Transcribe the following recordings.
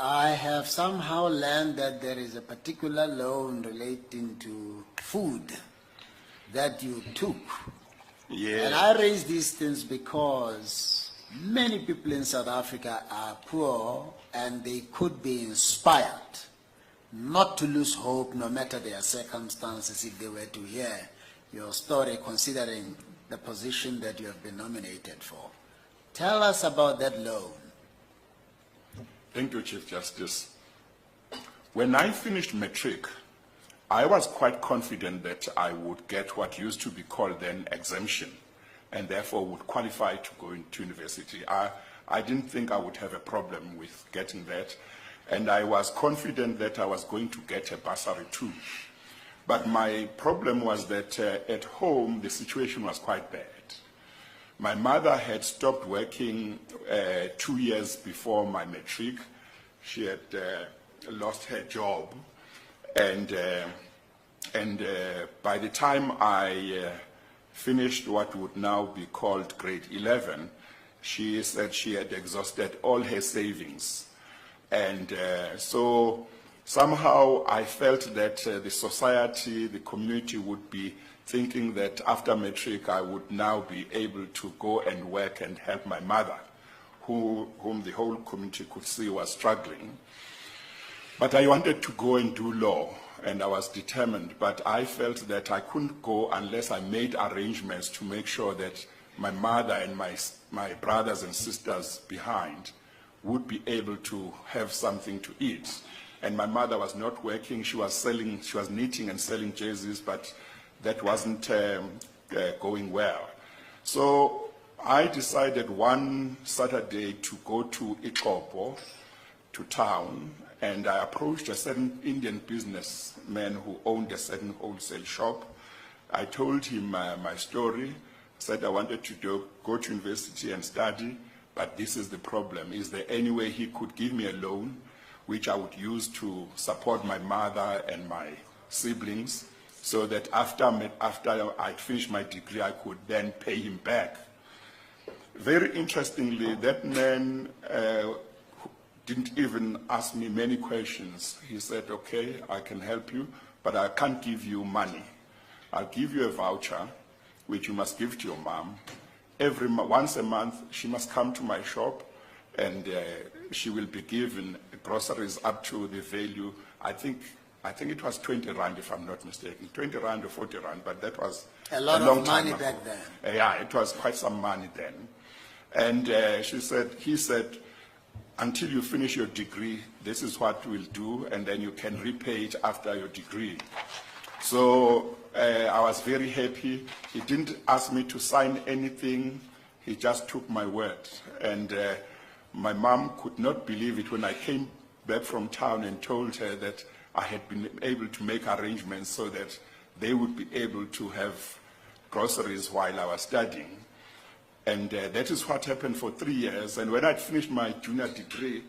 I have somehow learned that there is a particular loan relating to food that you took. Yeah. And I raise these things because many people in South Africa are poor and they could be inspired not to lose hope no matter their circumstances if they were to hear your story, considering the position that you have been nominated for. Tell us about that loan. Thank you, Chief Justice. When I finished matric, I was quite confident that I would get what used to be called then exemption, and therefore would qualify to go into university. I didn't think I would have a problem with getting that, and I was confident that I was going to get a bursary too. But my problem was that at home, the situation was quite bad. My mother had stopped working 2 years before my matric. She had lost her job, and by the time I finished what would now be called grade 11, she said she had exhausted all her savings. And so somehow I felt that the society, the community would be thinking that after matric I would now be able to go and work and help my mother, whom the whole community could see was struggling. But I wanted to go and do law, and I was determined, but I felt that I couldn't go unless I made arrangements to make sure that my mother and my brothers and sisters behind would be able to have something to eat. And my mother was not working, she was knitting and selling jerseys, but that wasn't going well. So I decided one Saturday to go to Ixopo, to town, and I approached a certain Indian businessman who owned a certain wholesale shop. I told him my story, said I wanted to go to university and study, but this is the problem. Is there any way he could give me a loan which I would use to support my mother and my siblings, so that after I'd finished my degree, I could then pay him back. Very interestingly, that man didn't even ask me many questions. He said, okay, I can help you, but I can't give you money. I'll give you a voucher, which you must give to your mom. Once a month, she must come to my shop, and she will be given groceries up to the value, I think it was 20 rand, if I'm not mistaken, 20 rand or 40 rand, but that was a lot long of money time back ago. then. Yeah, it was quite some money then. And he said, until you finish your degree, this is what we'll do, and then you can repay it after your degree. So I was very happy. He didn't ask me to sign anything. He just took my word. And my mom could not believe it when I came back from town and told her that I had been able to make arrangements so that they would be able to have groceries while I was studying. And that is what happened for 3 years. And when I'd finished my junior degree,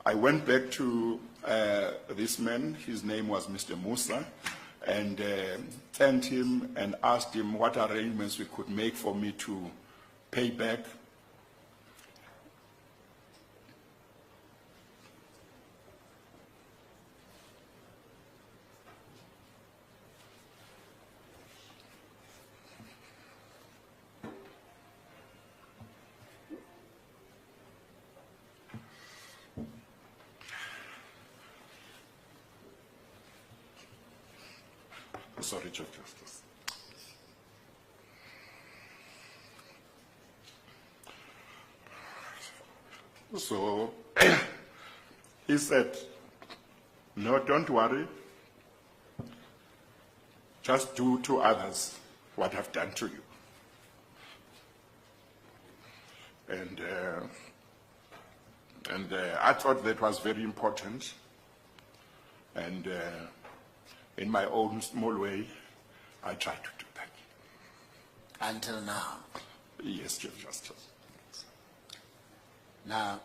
I went back to this man. His name was Mr. Musa, and thanked him and asked him what arrangements we could make for me to pay back. Sorry, Chief Justice. So he said, no, don't worry. Just do to others what I've done to you. And I thought that was very important. And in my own small way, I tried to do that. Until now. Yes, Chief Justice. Now,